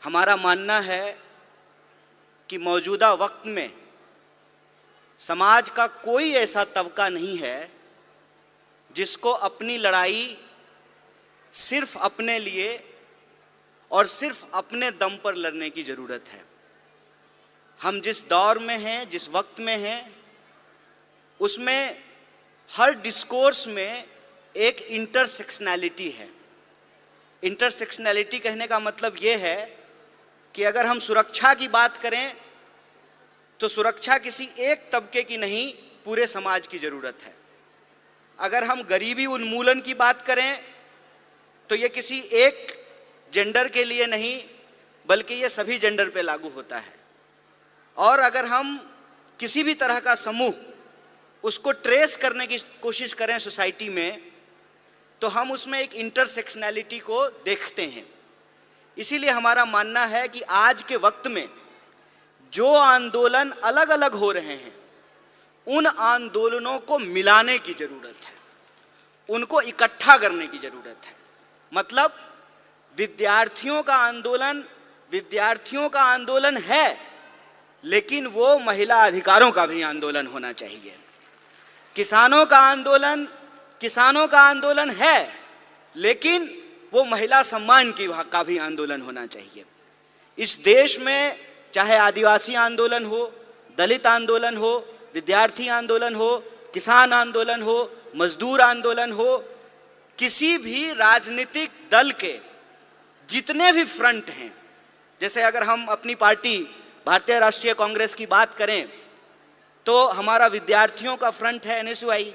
हमारा मानना है कि मौजूदा वक्त में समाज का कोई ऐसा तबका नहीं है जिसको अपनी लड़ाई सिर्फ अपने लिए और सिर्फ अपने दम पर लड़ने की ज़रूरत है। हम जिस दौर में हैं, जिस वक्त में हैं, उसमें हर डिस्कोर्स में एक इंटरसेक्शनैलिटी है। इंटरसेक्शनैलिटी कहने का मतलब ये है कि अगर हम सुरक्षा की बात करें तो सुरक्षा किसी एक तबके की नहीं, पूरे समाज की ज़रूरत है। अगर हम गरीबी उन्मूलन की बात करें तो ये किसी एक जेंडर के लिए नहीं, बल्कि ये सभी जेंडर पे लागू होता है। और अगर हम किसी भी तरह का समूह उसको ट्रेस करने की कोशिश करें सोसाइटी में, तो हम उसमें एक इंटरसेक्शनैलिटी को देखते हैं। इसीलिए हमारा मानना है कि आज के वक्त में जो आंदोलन अलग अलग हो रहे हैं, उन आंदोलनों को मिलाने की ज़रूरत है, उनको इकट्ठा करने की ज़रूरत है। मतलब विद्यार्थियों का आंदोलन है, लेकिन वो महिला अधिकारों का भी आंदोलन होना चाहिए। किसानों का आंदोलन है, लेकिन वो महिला सम्मान का भी आंदोलन होना चाहिए। इस देश में चाहे आदिवासी आंदोलन हो, दलित आंदोलन हो, विद्यार्थी आंदोलन हो, किसान आंदोलन हो, मजदूर आंदोलन हो, किसी भी राजनीतिक दल के जितने भी फ्रंट हैं, जैसे अगर हम अपनी पार्टी भारतीय राष्ट्रीय कांग्रेस की बात करें तो हमारा विद्यार्थियों का फ्रंट है एनएसयूआई,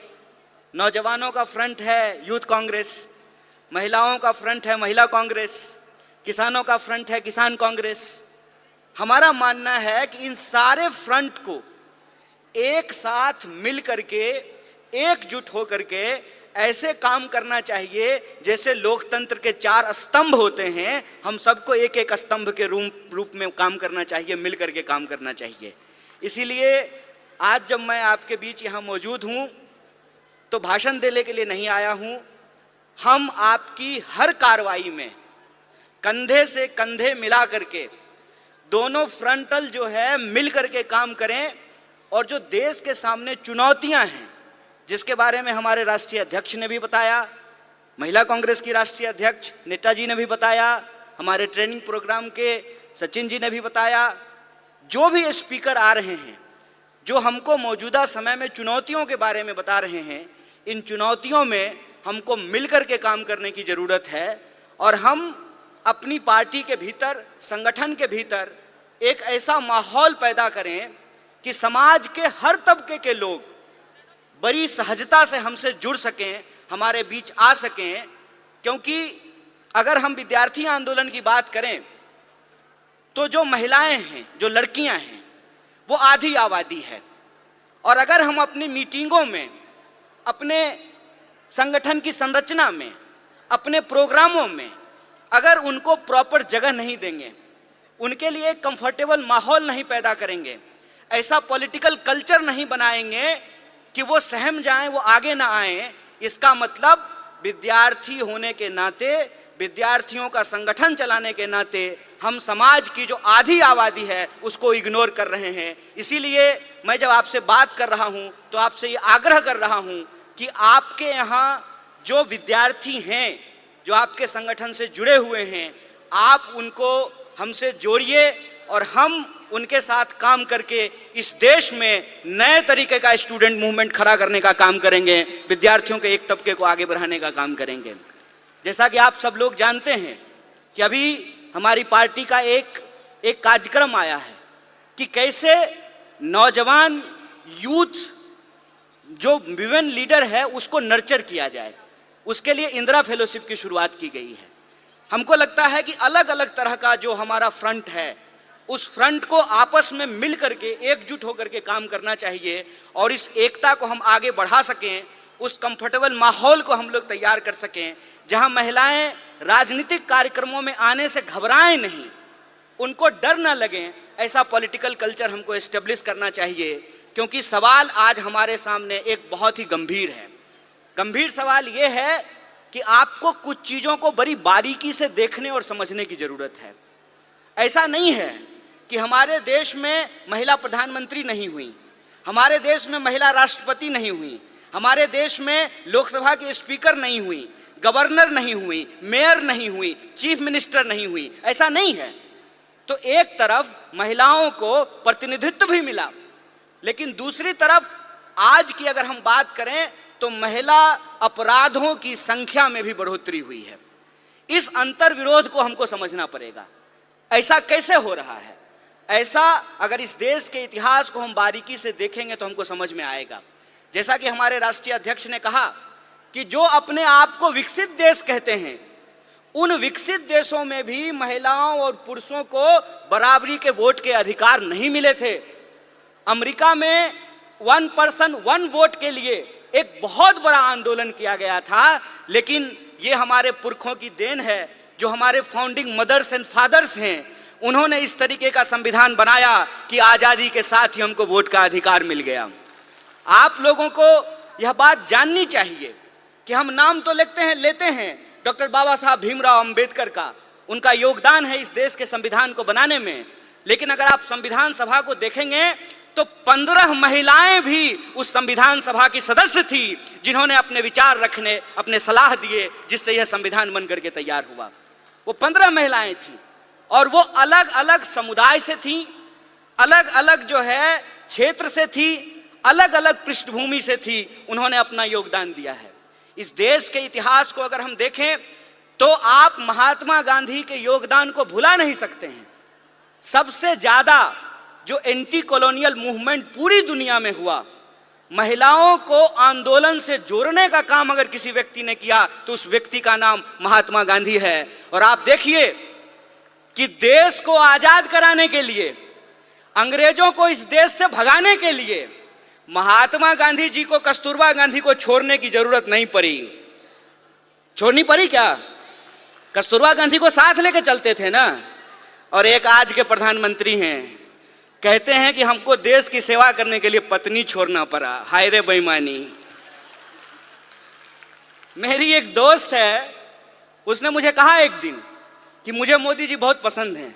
नौजवानों का फ्रंट है यूथ कांग्रेस, महिलाओं का फ्रंट है महिला कांग्रेस, किसानों का फ्रंट है किसान कांग्रेस। हमारा मानना है कि इन सारे फ्रंट को एक साथ मिल करके, एकजुट हो करके ऐसे काम करना चाहिए जैसे लोकतंत्र के 4 स्तंभ होते हैं। हम सबको एक एक स्तंभ के रूप में काम करना चाहिए, मिल करके काम करना चाहिए। इसीलिए आज जब मैं आपके बीच यहाँ मौजूद हूँ तो भाषण देने के लिए नहीं आया हूँ। हम आपकी हर कार्रवाई में कंधे से कंधे मिला करके दोनों फ्रंटल जो है मिल करके काम करें, और जो देश के सामने चुनौतियां हैं, जिसके बारे में हमारे राष्ट्रीय अध्यक्ष ने भी बताया, महिला कांग्रेस की राष्ट्रीय अध्यक्ष नेता जी ने भी बताया, हमारे ट्रेनिंग प्रोग्राम के सचिन जी ने भी बताया, जो भी स्पीकर आ रहे हैं जो हमको मौजूदा समय में चुनौतियों के बारे में बता रहे हैं, इन चुनौतियों में हमको मिलकर के काम करने की ज़रूरत है। और हम अपनी पार्टी के भीतर, संगठन के भीतर एक ऐसा माहौल पैदा करें कि समाज के हर तबके के लोग बड़ी सहजता से हमसे जुड़ सकें, हमारे बीच आ सकें। क्योंकि अगर हम विद्यार्थी आंदोलन की बात करें तो जो महिलाएं हैं, जो लड़कियां हैं, वो आधी आबादी है। और अगर हम अपनी मीटिंगों में, अपने संगठन की संरचना में, अपने प्रोग्रामों में अगर उनको प्रॉपर जगह नहीं देंगे, उनके लिए एक कंफर्टेबल माहौल नहीं पैदा करेंगे, ऐसा पॉलिटिकल कल्चर नहीं बनाएंगे कि वो सहम जाएं, वो आगे ना आएं, इसका मतलब विद्यार्थी होने के नाते, विद्यार्थियों का संगठन चलाने के नाते हम समाज की जो आधी आबादी है उसको इग्नोर कर रहे हैं। इसीलिए मैं जब आपसे बात कर रहा हूं तो आपसे ये आग्रह कर रहा हूं कि आपके यहाँ जो विद्यार्थी हैं, जो आपके संगठन से जुड़े हुए हैं, आप उनको हमसे जोड़िए और हम उनके साथ काम करके इस देश में नए तरीके का स्टूडेंट मूवमेंट खड़ा करने का काम करेंगे, विद्यार्थियों के एक तबके को आगे बढ़ाने का काम करेंगे। जैसा कि आप सब लोग जानते हैं कि अभी हमारी पार्टी का एक कार्यक्रम आया है कि कैसे नौजवान यूथ जो विमेन लीडर है उसको नर्चर किया जाए। उसके लिए इंदिरा फेलोशिप की शुरुआत की गई है। हमको लगता है कि अलग अलग तरह का जो हमारा फ्रंट है, उस फ्रंट को आपस में मिल करके, एकजुट होकर के काम करना चाहिए और इस एकता को हम आगे बढ़ा सकें, उस कंफर्टेबल माहौल को हम लोग तैयार कर सकें जहां महिलाएं राजनीतिक कार्यक्रमों में आने से घबराएं नहीं, उनको डर ना लगे, ऐसा पॉलिटिकल कल्चर हमको एस्टेब्लिश करना चाहिए। क्योंकि सवाल आज हमारे सामने एक बहुत ही गंभीर है। गंभीर सवाल ये है कि आपको कुछ चीज़ों को बड़ी बारीकी से देखने और समझने की ज़रूरत है। ऐसा नहीं है कि हमारे देश में महिला प्रधानमंत्री नहीं हुई, हमारे देश में महिला राष्ट्रपति नहीं हुई, हमारे देश में लोकसभा की स्पीकर नहीं हुई, गवर्नर नहीं हुई, मेयर नहीं हुई, चीफ मिनिस्टर नहीं हुई, ऐसा नहीं है। तो एक तरफ महिलाओं को प्रतिनिधित्व भी मिला, लेकिन दूसरी तरफ आज की अगर हम बात करें तो महिला अपराधों की संख्या में भी बढ़ोतरी हुई है। इस अंतर विरोध को हमको समझना पड़ेगा। ऐसा कैसे हो रहा है? ऐसा अगर इस देश के इतिहास को हम बारीकी से देखेंगे तो हमको समझ में आएगा। जैसा कि हमारे राष्ट्रीय अध्यक्ष ने कहा कि जो अपने आप को विकसित देश कहते हैं, उन विकसित देशों में भी महिलाओं और पुरुषों को बराबरी के वोट के अधिकार नहीं मिले थे। अमेरिका में 1 पर्सन 1 वोट के लिए एक बहुत बड़ा आंदोलन किया गया था, लेकिन ये हमारे पुरखों की देन है, जो हमारे फाउंडिंग मदर्स एंड फादर्स हैं, उन्होंने इस तरीके का संविधान बनाया कि आजादी के साथ ही हमको वोट का अधिकार मिल गया। आप लोगों को यह बात जाननी चाहिए कि हम नाम तो लेते हैं डॉक्टर बाबा साहब भीमराव अंबेडकर का, उनका योगदान है इस देश के संविधान को बनाने में, लेकिन अगर आप संविधान सभा को देखेंगे तो 15 महिलाएं भी उस संविधान सभा की सदस्य थी, जिन्होंने अपने विचार रखने, अपने सलाह दिए, जिससे यह संविधान बन करके तैयार हुआ। वो 15 महिलाएं थी और वो अलग अलग समुदाय से थी, अलग अलग जो है क्षेत्र से थी, अलग अलग पृष्ठभूमि से थी। उन्होंने अपना योगदान दिया है। इस देश के इतिहास को अगर हम देखें तो आप महात्मा गांधी के योगदान को भुला नहीं सकते हैं। सबसे ज्यादा जो एंटी कॉलोनियल मूवमेंट पूरी दुनिया में हुआ, महिलाओं को आंदोलन से जोड़ने का काम अगर किसी व्यक्ति ने किया तो उस व्यक्ति का नाम महात्मा गांधी है। और आप देखिए कि देश को आजाद कराने के लिए, अंग्रेजों को इस देश से भगाने के लिए महात्मा गांधी जी को कस्तूरबा गांधी को छोड़ने की जरूरत नहीं पड़ी। छोड़नी पड़ी क्या? कस्तूरबा गांधी को साथ लेके चलते थे ना। और एक आज के प्रधानमंत्री हैं, कहते हैं कि हमको देश की सेवा करने के लिए पत्नी छोड़ना पड़ा। हाय रे बेईमानी। मेरी एक दोस्त है, उसने मुझे कहा एक दिन कि मुझे मोदी जी बहुत पसंद हैं।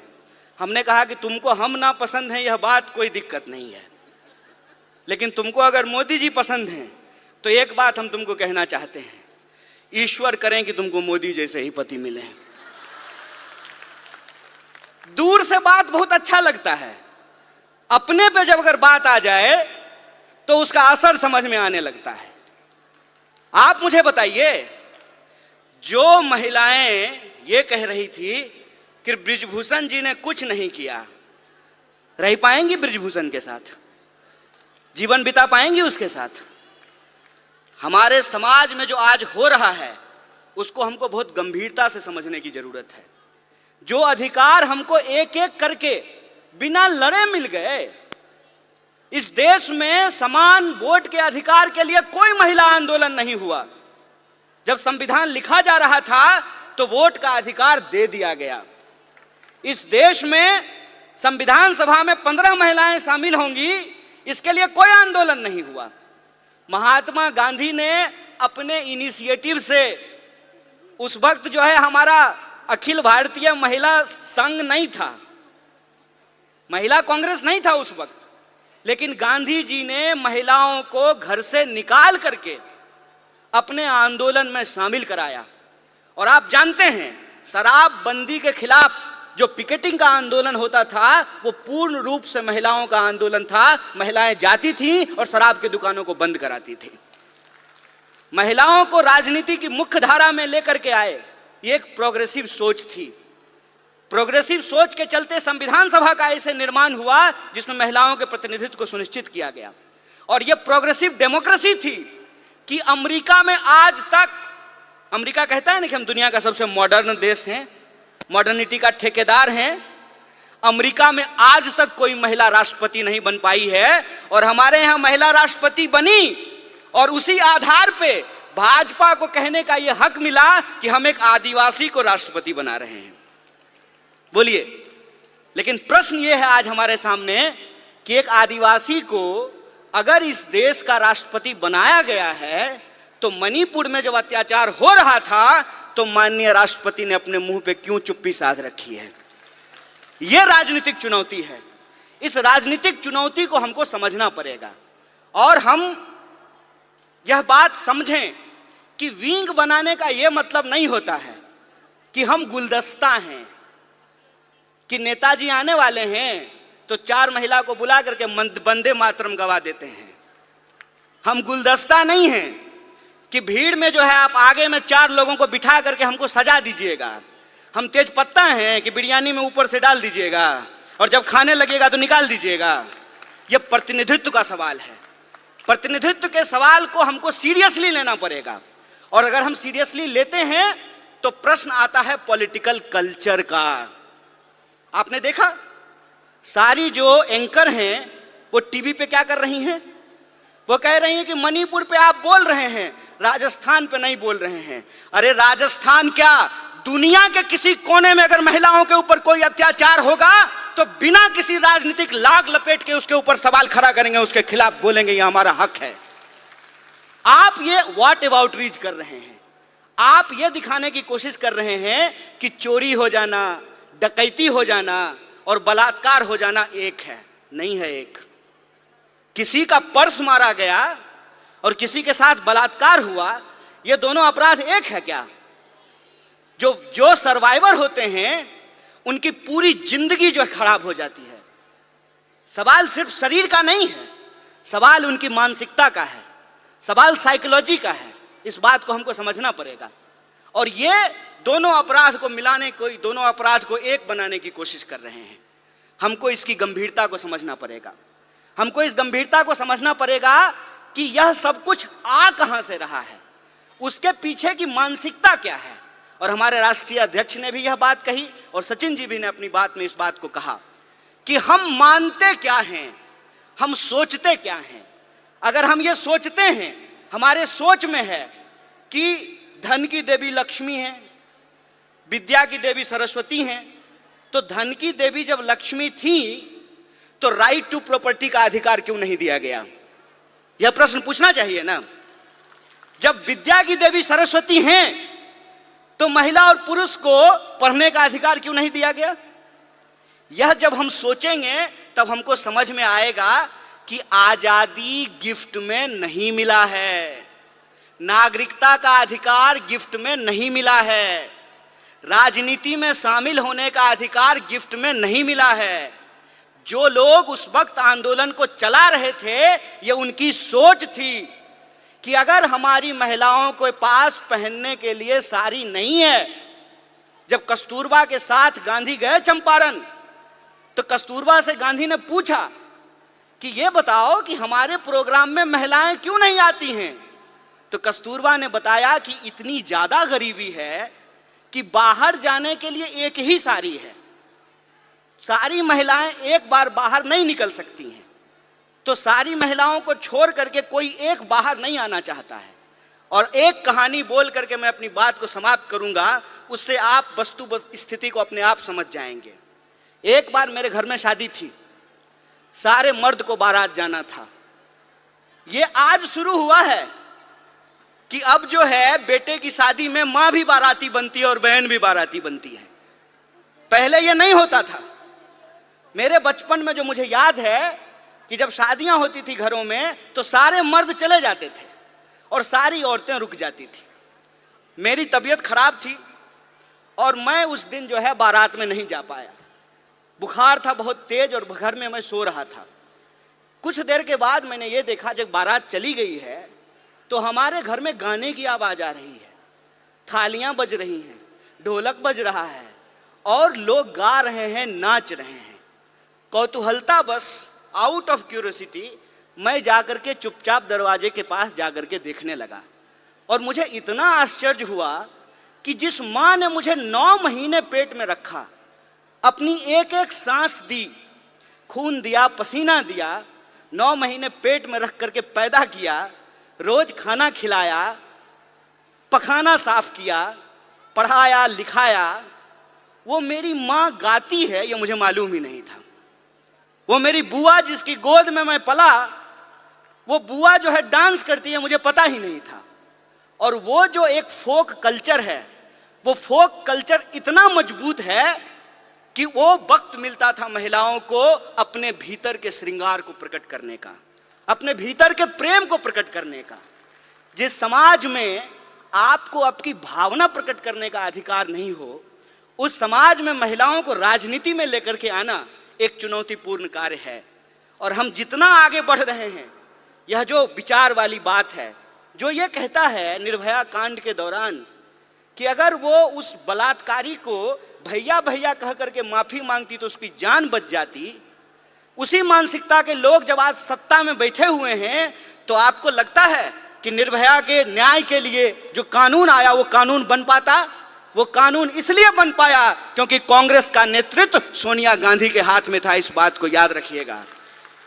हमने कहा कि तुमको हम ना पसंद हैं यह बात कोई दिक्कत नहीं है, लेकिन तुमको अगर मोदी जी पसंद हैं तो एक बात हम तुमको कहना चाहते हैं, ईश्वर करें कि तुमको मोदी जैसे ही पति मिले। दूर से बात बहुत अच्छा लगता है, अपने पे जब अगर बात आ जाए तो उसका असर समझ में आने लगता है। आप मुझे बताइए, जो महिलाएं ये कह रही थी कि बृजभूषण जी ने कुछ नहीं किया, रह पाएंगी बृजभूषण के साथ? जीवन बिता पाएंगी उसके साथ? हमारे समाज में जो आज हो रहा है उसको हमको बहुत गंभीरता से समझने की जरूरत है। जो अधिकार हमको एक एक करके बिना लड़े मिल गए, इस देश में समान वोट के अधिकार के लिए कोई महिला आंदोलन नहीं हुआ। जब संविधान लिखा जा रहा था तो वोट का अधिकार दे दिया गया। इस देश में संविधान सभा में 15 महिलाएं शामिल होंगी, इसके लिए कोई आंदोलन नहीं हुआ। महात्मा गांधी ने अपने इनिशिएटिव से, उस वक्त जो है हमारा अखिल भारतीय महिला संघ नहीं था, महिला कांग्रेस नहीं था उस वक्त, लेकिन गांधी जी ने महिलाओं को घर से निकाल करके अपने आंदोलन में शामिल कराया। और आप जानते हैं, शराबबंदी के खिलाफ जो पिकेटिंग का आंदोलन होता था वो पूर्ण रूप से महिलाओं का आंदोलन था। महिलाएं जाती थीं और शराब की दुकानों को बंद कराती थी। महिलाओं को राजनीति की मुख्य धारा में लेकर के आए, ये एक प्रोग्रेसिव सोच थी। प्रोग्रेसिव सोच के चलते संविधान सभा का ऐसे निर्माण हुआ जिसमें महिलाओं के प्रतिनिधित्व को सुनिश्चित किया गया। और यह प्रोग्रेसिव डेमोक्रेसी थी कि अमेरिका में आज तक, अमेरिका कहता है ना कि हम दुनिया का सबसे मॉडर्न देश हैं, मॉडर्निटी का ठेकेदार हैं। अमेरिका में आज तक कोई महिला राष्ट्रपति नहीं बन पाई है, और हमारे यहां महिला राष्ट्रपति बनी और उसी आधार पे भाजपा को कहने का यह हक मिला कि हम एक आदिवासी को राष्ट्रपति बना रहे हैं। बोलिए, लेकिन प्रश्न यह है आज हमारे सामने कि एक आदिवासी को अगर इस देश का राष्ट्रपति बनाया गया है तो मणिपुर में जब अत्याचार हो रहा था तो माननीय राष्ट्रपति ने अपने मुंह पे क्यों चुप्पी साध रखी है? यह राजनीतिक चुनौती है। इस राजनीतिक चुनौती को हमको समझना पड़ेगा और हम यह बात समझें कि विंग बनाने का यह मतलब नहीं होता है कि हम गुलदस्ता हैं, कि नेताजी आने वाले हैं तो 4 महिला को बुला करके वंदे मातरम गवा देते हैं। हम गुलदस्ता नहीं हैं कि भीड़ में जो है आप आगे में 4 लोगों को बिठा करके हमको सजा दीजिएगा। हम तेज पत्ता हैं कि बिरयानी में ऊपर से डाल दीजिएगा और जब खाने लगेगा तो निकाल दीजिएगा। यह प्रतिनिधित्व का सवाल है। प्रतिनिधित्व के सवाल को हमको सीरियसली लेना पड़ेगा और अगर हम सीरियसली लेते हैं तो प्रश्न आता है पॉलिटिकल कल्चर का। आपने देखा सारी जो एंकर हैं वो टीवी पे क्या कर रही हैं? वो कह रही हैं कि मणिपुर पे आप बोल रहे हैं, राजस्थान पे नहीं बोल रहे हैं। अरे राजस्थान क्या, दुनिया के किसी कोने में अगर महिलाओं के ऊपर कोई अत्याचार होगा तो बिना किसी राजनीतिक लाग लपेट के उसके ऊपर सवाल खड़ा करेंगे, उसके खिलाफ बोलेंगे ये हमारा हक है। आप ये व्हाट अबाउट रीच कर रहे हैं। आप ये दिखाने की कोशिश कर रहे हैं कि चोरी हो जाना, डकैती हो जाना और बलात्कार हो जाना एक है। नहीं है एक। किसी का पर्स मारा गया और किसी के साथ बलात्कार हुआ, ये दोनों अपराध एक है क्या? जो सर्वाइवर होते हैं उनकी पूरी जिंदगी जो खराब हो जाती है। सवाल सिर्फ शरीर का नहीं है, सवाल उनकी मानसिकता का है, सवाल साइकोलॉजी का है। इस बात को हमको समझना पड़ेगा और ये दोनों अपराध को मिलाने को, दोनों अपराध को एक बनाने की कोशिश कर रहे हैं। हमको इसकी गंभीरता को समझना पड़ेगा। हमको इस गंभीरता को समझना पड़ेगा कि यह सब कुछ आ कहां से रहा है, उसके पीछे की मानसिकता क्या है। और हमारे राष्ट्रीय अध्यक्ष ने भी यह बात कही और सचिन जी भी ने अपनी बात में इस बात को कहा कि हम मानते क्या हैं, हम सोचते क्या हैं। अगर हम ये सोचते हैं, हमारे सोच में है कि धन की देवी लक्ष्मी है, विद्या की देवी सरस्वती हैं, तो धन की देवी जब लक्ष्मी थी तो राइट टू प्रॉपर्टी का अधिकार क्यों नहीं दिया गया? यह प्रश्न पूछना चाहिए ना। जब विद्या की देवी सरस्वती हैं तो महिला और पुरुष को पढ़ने का अधिकार क्यों नहीं दिया गया? यह जब हम सोचेंगे तब हमको समझ में आएगा कि आजादी गिफ्ट में नहीं मिला है, नागरिकता का अधिकार गिफ्ट में नहीं मिला है, राजनीति में शामिल होने का अधिकार गिफ्ट में नहीं मिला है। जो लोग उस वक्त आंदोलन को चला रहे थे, यह उनकी सोच थी कि अगर हमारी महिलाओं के पास पहनने के लिए साड़ी नहीं है। जब कस्तूरबा के साथ गांधी गए चंपारण तो कस्तूरबा से गांधी ने पूछा कि ये बताओ कि हमारे प्रोग्राम में महिलाएं क्यों नहीं आती हैं? तो कस्तूरबा ने बताया कि इतनी ज्यादा गरीबी है कि बाहर जाने के लिए एक ही साड़ी है, सारी महिलाएं एक बार बाहर नहीं निकल सकती हैं, तो सारी महिलाओं को छोड़ करके कोई एक बाहर नहीं आना चाहता है। और एक कहानी बोल करके मैं अपनी बात को समाप्त करूंगा, उससे आप वस्तु स्थिति को अपने आप समझ जाएंगे। एक बार मेरे घर में शादी थी, सारे मर्द को बारात जाना था। ये आज शुरू हुआ है कि अब जो है बेटे की शादी में मां भी बाराती बनती है और बहन भी बाराती बनती है। पहले ये नहीं होता था। मेरे बचपन में जो मुझे याद है कि जब शादियां होती थी घरों में तो सारे मर्द चले जाते थे और सारी औरतें रुक जाती थी। मेरी तबीयत खराब थी और मैं उस दिन जो है बारात में नहीं जा पाया। बुखार था बहुत तेज और घर में मैं सो रहा था। कुछ देर के बाद मैंने ये देखा, जब बारात चली गई है तो हमारे घर में गाने की आवाज आ रही है, थालियां बज रही हैं, ढोलक बज रहा है और लोग गा रहे हैं, नाच रहे हैं। कौतूहलता बस, आउट ऑफ क्यूरियोसिटी, मैं जाकर के चुपचाप दरवाजे के पास जाकर के देखने लगा और मुझे इतना आश्चर्य हुआ कि जिस मां ने मुझे 9 महीने पेट में रखा, अपनी एक एक सांस दी, खून दिया, पसीना दिया, 9 महीने पेट में रख करके पैदा किया, रोज खाना खिलाया, पखाना साफ किया, पढ़ाया लिखाया, वो मेरी मां गाती है ये मुझे मालूम ही नहीं था। वो मेरी बुआ जिसकी गोद में मैं पला, वो बुआ जो है डांस करती है, मुझे पता ही नहीं था। और वो जो एक फोक कल्चर है, वो फोक कल्चर इतना मजबूत है कि वो वक्त मिलता था महिलाओं को अपने भीतर के श्रृंगार को प्रकट करने का, अपने भीतर के प्रेम को प्रकट करने का। जिस समाज में आपको आपकी भावना प्रकट करने का अधिकार नहीं हो, उस समाज में महिलाओं को राजनीति में लेकर के आना एक चुनौतीपूर्ण कार्य है। और हम जितना आगे बढ़ रहे हैं, यह जो विचार वाली बात है, जो ये कहता है निर्भया कांड के दौरान कि अगर वो उस बलात्कारी को भैया भैया कह करके माफी मांगती तो उसकी जान बच जाती, उसी मानसिकता के लोग जब आज सत्ता में बैठे हुए हैं, तो आपको लगता है कि निर्भया के न्याय के लिए जो कानून आया वो कानून बन पाता? वो कानून इसलिए बन पाया क्योंकि कांग्रेस का नेतृत्व सोनिया गांधी के हाथ में था। इस बात को याद रखिएगा।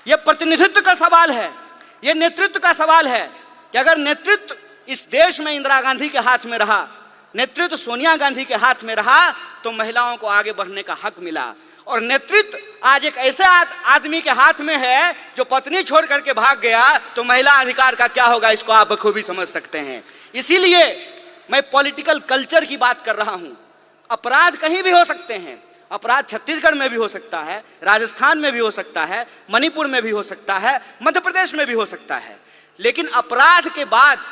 यह प्रतिनिधित्व का सवाल है, यह नेतृत्व का सवाल है कि अगर नेतृत्व इस देश में इंदिरा गांधी के हाथ में रहा, नेतृत्व सोनिया गांधी के हाथ में रहा, तो महिलाओं को आगे बढ़ने का हक मिला। और नेतृत्व आज एक ऐसे आदमी के हाथ में है जो पत्नी छोड़ करके भाग गया, तो महिला अधिकार का क्या होगा, इसको आप बखूबी समझ सकते हैं। इसीलिए मैं पॉलिटिकल कल्चर की बात कर रहा हूं। अपराध कहीं भी हो सकते हैं, अपराध छत्तीसगढ़ में भी हो सकता है, राजस्थान में भी हो सकता है, मणिपुर में भी हो सकता है, मध्य प्रदेश में भी हो सकता है, लेकिन अपराध के बाद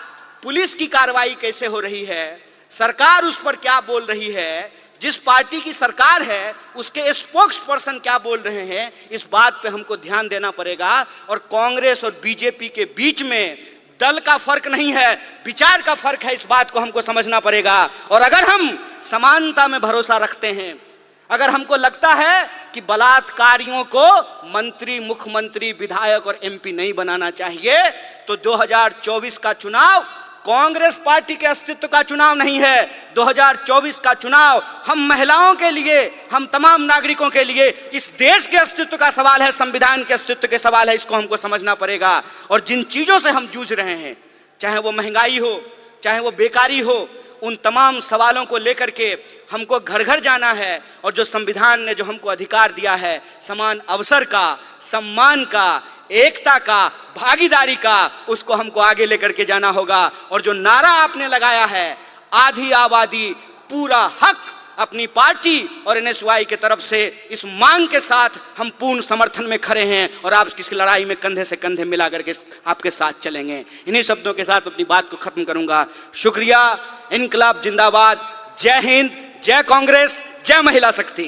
पुलिस की कार्रवाई कैसे हो रही है, सरकार उस पर क्या बोल रही है, जिस पार्टी की सरकार है उसके स्पोक्स पर्सन क्या बोल रहे हैं, इस बात पे हमको ध्यान देना पड़ेगा। और कांग्रेस और बीजेपी के बीच में दल का फर्क नहीं है, विचार का फर्क है, इस बात को हमको समझना पड़ेगा। और अगर हम समानता में भरोसा रखते हैं, अगर हमको लगता है कि बलात्कारियों को मंत्री, मुख्यमंत्री, विधायक और एमपी नहीं बनाना चाहिए, तो 2024 का चुनाव कांग्रेस पार्टी के अस्तित्व का चुनाव नहीं है। 2024 का चुनाव हम महिलाओं के लिए, हम तमाम नागरिकों के लिए, इस देश के अस्तित्व का सवाल है, संविधान के अस्तित्व के सवाल है। इसको हमको समझना पड़ेगा। और जिन चीजों से हम जूझ रहे हैं, चाहे वो महंगाई हो, चाहे वो बेकारी हो, उन तमाम सवालों को लेकर के हमको घर घर जाना है। और जो संविधान ने जो हमको अधिकार दिया है, समान अवसर का, सम्मान का, एकता का, भागीदारी का, उसको हमको आगे लेकर के जाना होगा। और जो नारा आपने लगाया है, आधी आबादी पूरा हक, अपनी पार्टी और एनएसवाई के तरफ से इस मांग के साथ हम पूर्ण समर्थन में खड़े हैं और आप किस लड़ाई में कंधे से कंधे मिला करके आपके साथ चलेंगे। इन्हीं शब्दों के साथ अपनी बात को खत्म करूंगा। शुक्रिया। इनकलाब जिंदाबाद। जय हिंद, जय कांग्रेस, जय महिला शक्ति।